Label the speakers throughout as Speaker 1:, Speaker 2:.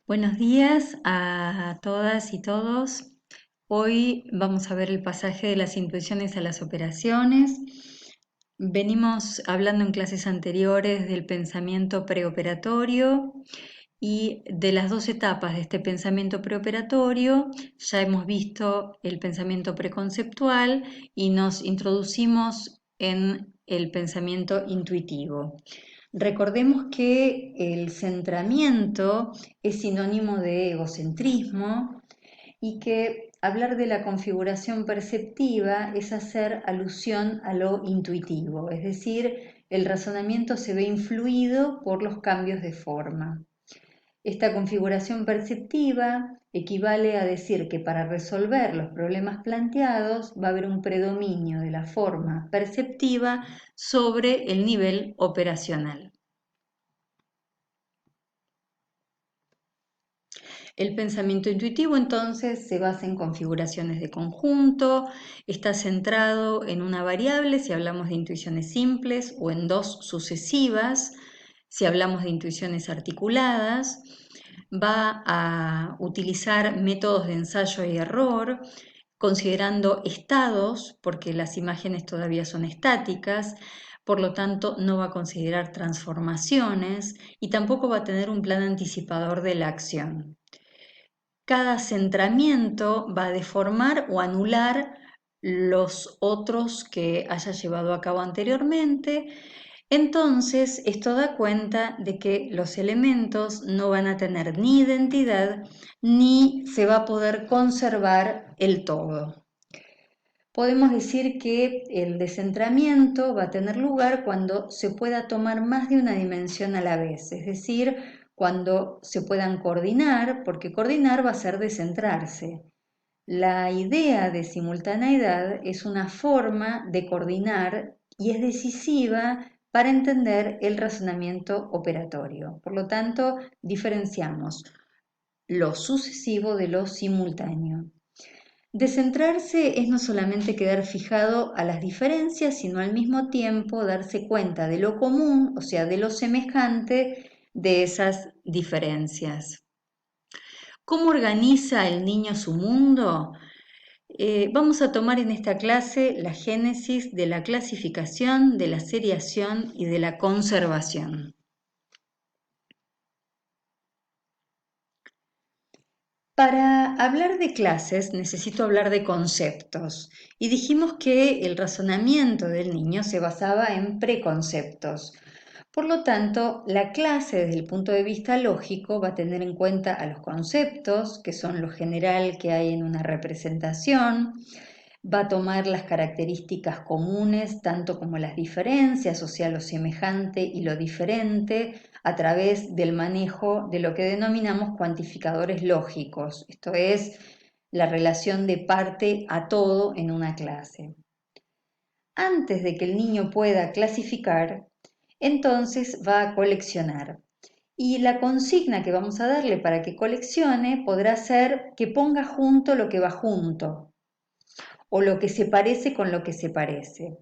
Speaker 1: Buenos días a todas y todos. Hoy vamos a ver el pasaje de las intuiciones a las operaciones. Venimos hablando en clases anteriores del pensamiento preoperatorio y de las dos etapas de este pensamiento preoperatorio. Ya hemos visto el pensamiento preconceptual y nos introducimos en el pensamiento intuitivo. Recordemos que el centramiento es sinónimo de egocentrismo y que hablar de la configuración perceptiva es hacer alusión a lo intuitivo, es decir, el razonamiento se ve influido por los cambios de forma. Esta configuración perceptiva equivale a decir que para resolver los problemas planteados va a haber un predominio de la forma perceptiva sobre el nivel operacional. El pensamiento intuitivo entonces se basa en configuraciones de conjunto, está centrado en una variable si hablamos de intuiciones simples o en dos sucesivas si hablamos de intuiciones articuladas, va a utilizar métodos de ensayo y error, considerando estados, porque las imágenes todavía son estáticas, por lo tanto no va a considerar transformaciones y tampoco va a tener un plan anticipador de la acción. Cada centramiento va a deformar o anular los otros que haya llevado a cabo anteriormente. Entonces, esto da cuenta de que los elementos no van a tener ni identidad ni se va a poder conservar el todo. Podemos decir que el descentramiento va a tener lugar cuando se pueda tomar más de una dimensión a la vez, es decir, cuando se puedan coordinar, porque coordinar va a ser descentrarse. La idea de simultaneidad es una forma de coordinar y es decisiva para entender el razonamiento operatorio. Por lo tanto, diferenciamos lo sucesivo de lo simultáneo. Descentrarse es no solamente quedar fijado a las diferencias, sino al mismo tiempo darse cuenta de lo común, o sea, de lo semejante de esas diferencias. ¿Cómo organiza el niño su mundo? Vamos a tomar en esta clase la génesis de la clasificación, de la seriación y de la conservación. Para hablar de clases necesito hablar de conceptos y dijimos que el razonamiento del niño se basaba en preconceptos. Por lo tanto, la clase desde el punto de vista lógico va a tener en cuenta a los conceptos, que son lo general que hay en una representación, va a tomar las características comunes, tanto como las diferencias, o sea, lo semejante y lo diferente, a través del manejo de lo que denominamos cuantificadores lógicos, esto es, la relación de parte a todo en una clase. Antes de que el niño pueda clasificar, entonces va a coleccionar. Y la consigna que vamos a darle para que coleccione podrá ser que ponga junto lo que va junto, o lo que se parece con lo que se parece.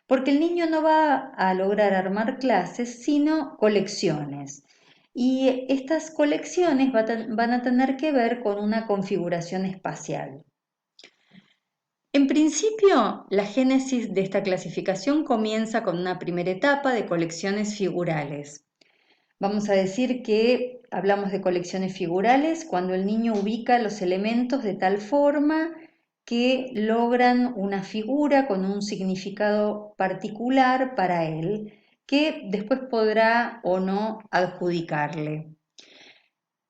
Speaker 1: Porque el niño no va a lograr armar clases, sino colecciones. Y estas colecciones van a tener que ver con una configuración espacial. En principio, la génesis de esta clasificación comienza con una primera etapa de colecciones figurales. Vamos a decir que hablamos de colecciones figurales cuando el niño ubica los elementos de tal forma que logran una figura con un significado particular para él, que después podrá o no adjudicarle.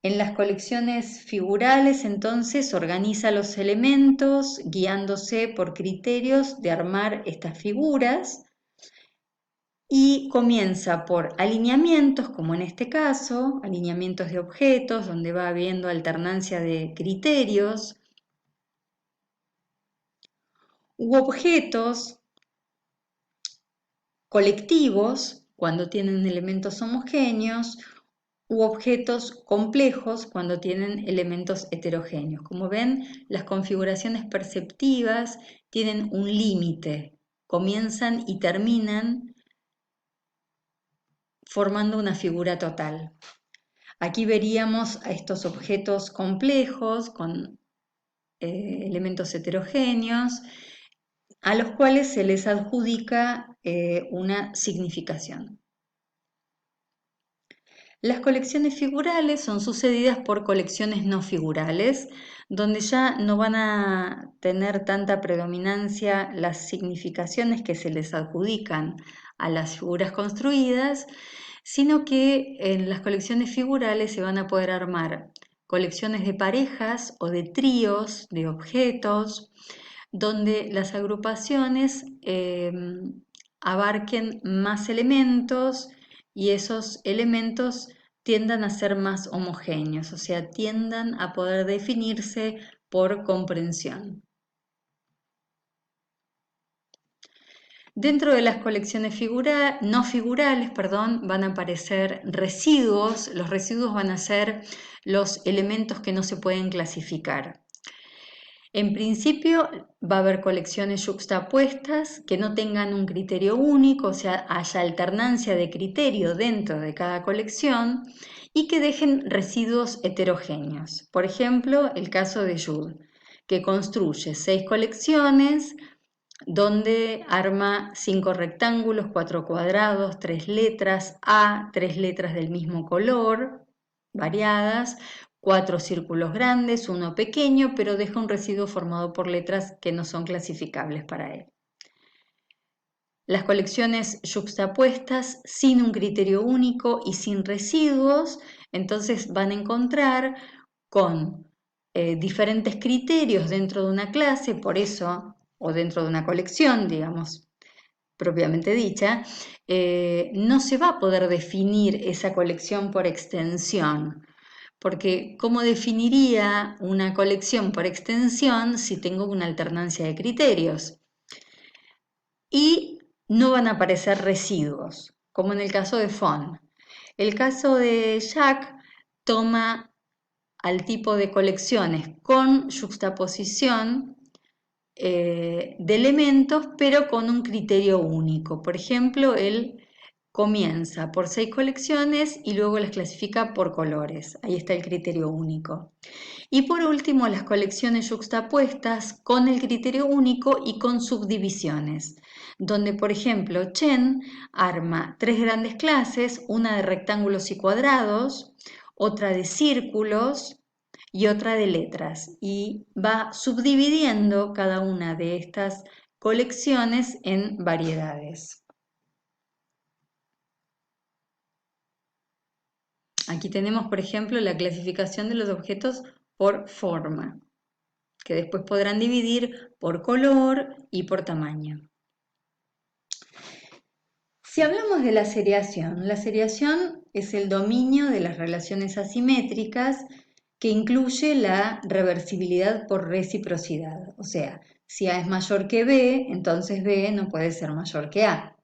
Speaker 1: En las colecciones figurales, entonces, organiza los elementos guiándose por criterios de armar estas figuras y comienza por alineamientos, como en este caso, alineamientos de objetos, donde va habiendo alternancia de criterios, u objetos colectivos, cuando tienen elementos homogéneos, u objetos complejos cuando tienen elementos heterogéneos. Como ven, las configuraciones perceptivas tienen un límite, comienzan y terminan formando una figura total. Aquí veríamos a estos objetos complejos con elementos heterogéneos a los cuales se les adjudica una significación. Las colecciones figurales son sucedidas por colecciones no figurales, donde ya no van a tener tanta predominancia las significaciones que se les adjudican a las figuras construidas, sino que en las colecciones figurales se van a poder armar colecciones de parejas o de tríos de objetos, donde las agrupaciones abarquen más elementos y esos elementos tiendan a ser más homogéneos, o sea, tiendan a poder definirse por comprensión. Dentro de las colecciones no figurales, van a aparecer residuos. Los residuos van a ser los elementos que no se pueden clasificar. En principio va a haber colecciones yuxtapuestas que no tengan un criterio único, o sea, haya alternancia de criterio dentro de cada colección y que dejen residuos heterogéneos. Por ejemplo, el caso de Jude, que construye 6 colecciones donde arma 5 rectángulos, 4 cuadrados, 3 letras A, 3 letras del mismo color, variadas, 4 círculos grandes, uno pequeño, pero deja un residuo formado por letras que no son clasificables para él. Las colecciones yuxtapuestas sin un criterio único y sin residuos, entonces van a encontrar con diferentes criterios dentro de una clase, por eso, o dentro de una colección, digamos, propiamente dicha, no se va a poder definir esa colección por extensión. Porque ¿cómo definiría una colección por extensión si tengo una alternancia de criterios? Y no van a aparecer residuos, como en el caso de Fon. El caso de Jack toma al tipo de colecciones con yuxtaposición de elementos, pero con un criterio único. Por ejemplo, él comienza por 6 colecciones y luego las clasifica por colores. Ahí está el criterio único. Y por último, las colecciones yuxtapuestas con el criterio único y con subdivisiones, donde, por ejemplo, Chen arma 3 grandes clases, una de rectángulos y cuadrados, otra de círculos y otra de letras, y va subdividiendo cada una de estas colecciones en variedades. Aquí tenemos, por ejemplo, la clasificación de los objetos por forma, que después podrán dividir por color y por tamaño. Si hablamos de la seriación es el dominio de las relaciones asimétricas que incluye la reversibilidad por reciprocidad. O sea, si A es mayor que B, entonces B no puede ser mayor que A.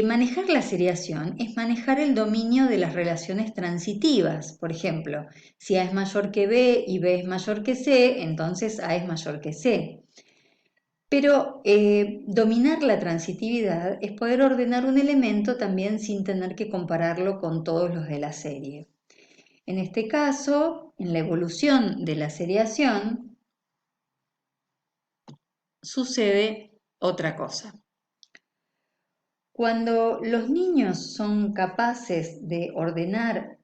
Speaker 1: Manejar la seriación es manejar el dominio de las relaciones transitivas. Por ejemplo, si A es mayor que B y B es mayor que C, entonces A es mayor que C. Pero dominar la transitividad es poder ordenar un elemento también sin tener que compararlo con todos los de la serie. En este caso, en la evolución de la seriación, sucede otra cosa. Cuando los niños son capaces de ordenar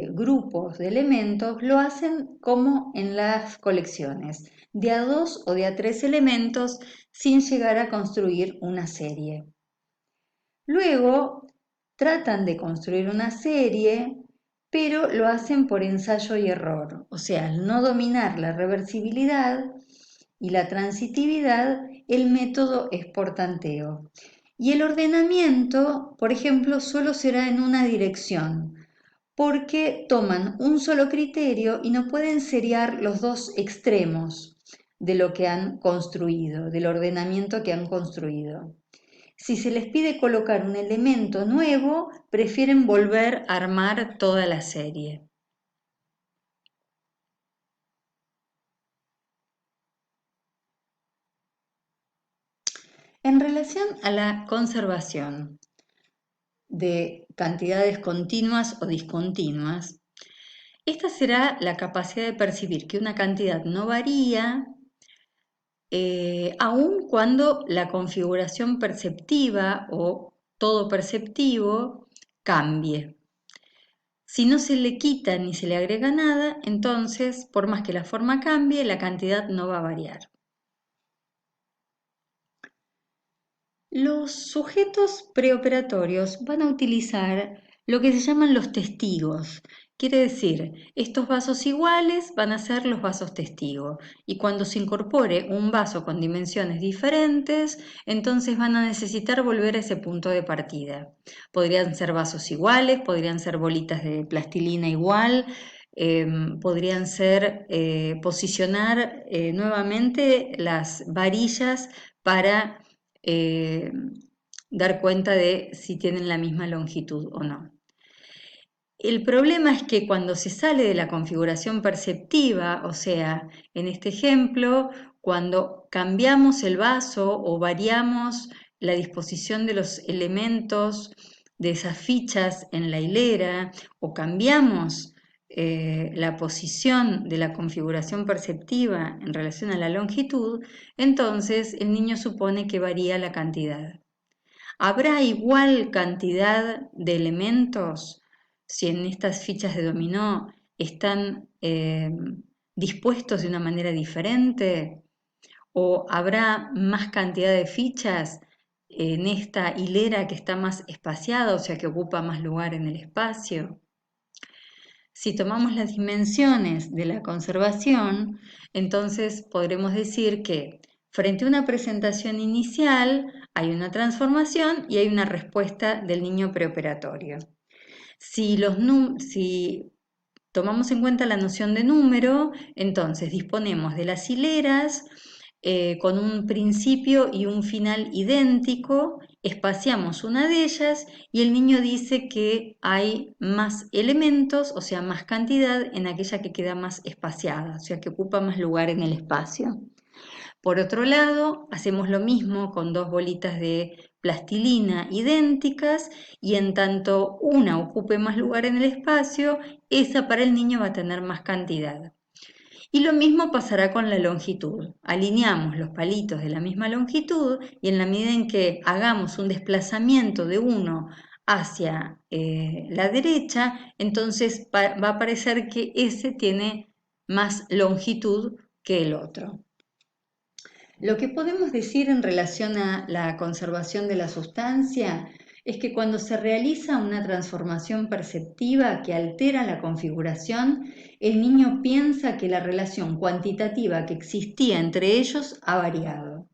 Speaker 1: grupos de elementos, lo hacen como en las colecciones, de a 2 o de a 3 elementos sin llegar a construir una serie. Luego tratan de construir una serie, pero lo hacen por ensayo y error, o sea, al no dominar la reversibilidad y la transitividad, el método es por tanteo. Y el ordenamiento, por ejemplo, solo será en una dirección, porque toman un solo criterio y no pueden seriar los dos extremos de lo que han construido, del ordenamiento que han construido. Si se les pide colocar un elemento nuevo, prefieren volver a armar toda la serie. En relación a la conservación de cantidades continuas o discontinuas, esta será la capacidad de percibir que una cantidad no varía, aun cuando la configuración perceptiva o todo perceptivo cambie. Si no se le quita ni se le agrega nada, entonces, por más que la forma cambie, la cantidad no va a variar. Los sujetos preoperatorios van a utilizar lo que se llaman los testigos. Quiere decir, estos vasos iguales van a ser los vasos testigo y cuando se incorpore un vaso con dimensiones diferentes, entonces van a necesitar volver a ese punto de partida. Podrían ser vasos iguales, podrían ser bolitas de plastilina igual, podrían ser posicionar nuevamente las varillas para dar cuenta de si tienen la misma longitud o no. El problema es que cuando se sale de la configuración perceptiva, o sea, en este ejemplo, cuando cambiamos el vaso o variamos la disposición de los elementos de esas fichas en la hilera o cambiamos la posición de la configuración perceptiva en relación a la longitud, entonces el niño supone que varía la cantidad. ¿Habrá igual cantidad de elementos si en estas fichas de dominó están dispuestos de una manera diferente? ¿O habrá más cantidad de fichas en esta hilera que está más espaciada, o sea que ocupa más lugar en el espacio? Si tomamos las dimensiones de la conservación, entonces podremos decir que frente a una presentación inicial hay una transformación y hay una respuesta del niño preoperatorio. Si tomamos en cuenta la noción de número, entonces disponemos de las hileras con un principio y un final idéntico, espaciamos una de ellas y el niño dice que hay más elementos, o sea, más cantidad en aquella que queda más espaciada, o sea, que ocupa más lugar en el espacio. Por otro lado, hacemos lo mismo con dos bolitas de plastilina idénticas y en tanto una ocupe más lugar en el espacio, esa para el niño va a tener más cantidad. Y lo mismo pasará con la longitud. Alineamos los palitos de la misma longitud y en la medida en que hagamos un desplazamiento de uno hacia la derecha, entonces va a parecer que ese tiene más longitud que el otro. Lo que podemos decir en relación a la conservación de la sustancia es que cuando se realiza una transformación perceptiva que altera la configuración, el niño piensa que la relación cuantitativa que existía entre ellos ha variado.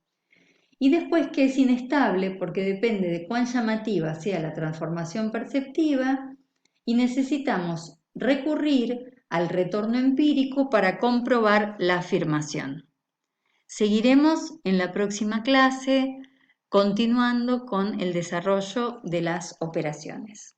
Speaker 1: Y después que es inestable porque depende de cuán llamativa sea la transformación perceptiva y necesitamos recurrir al retorno empírico para comprobar la afirmación. Seguiremos en la próxima clase continuando con el desarrollo de las operaciones.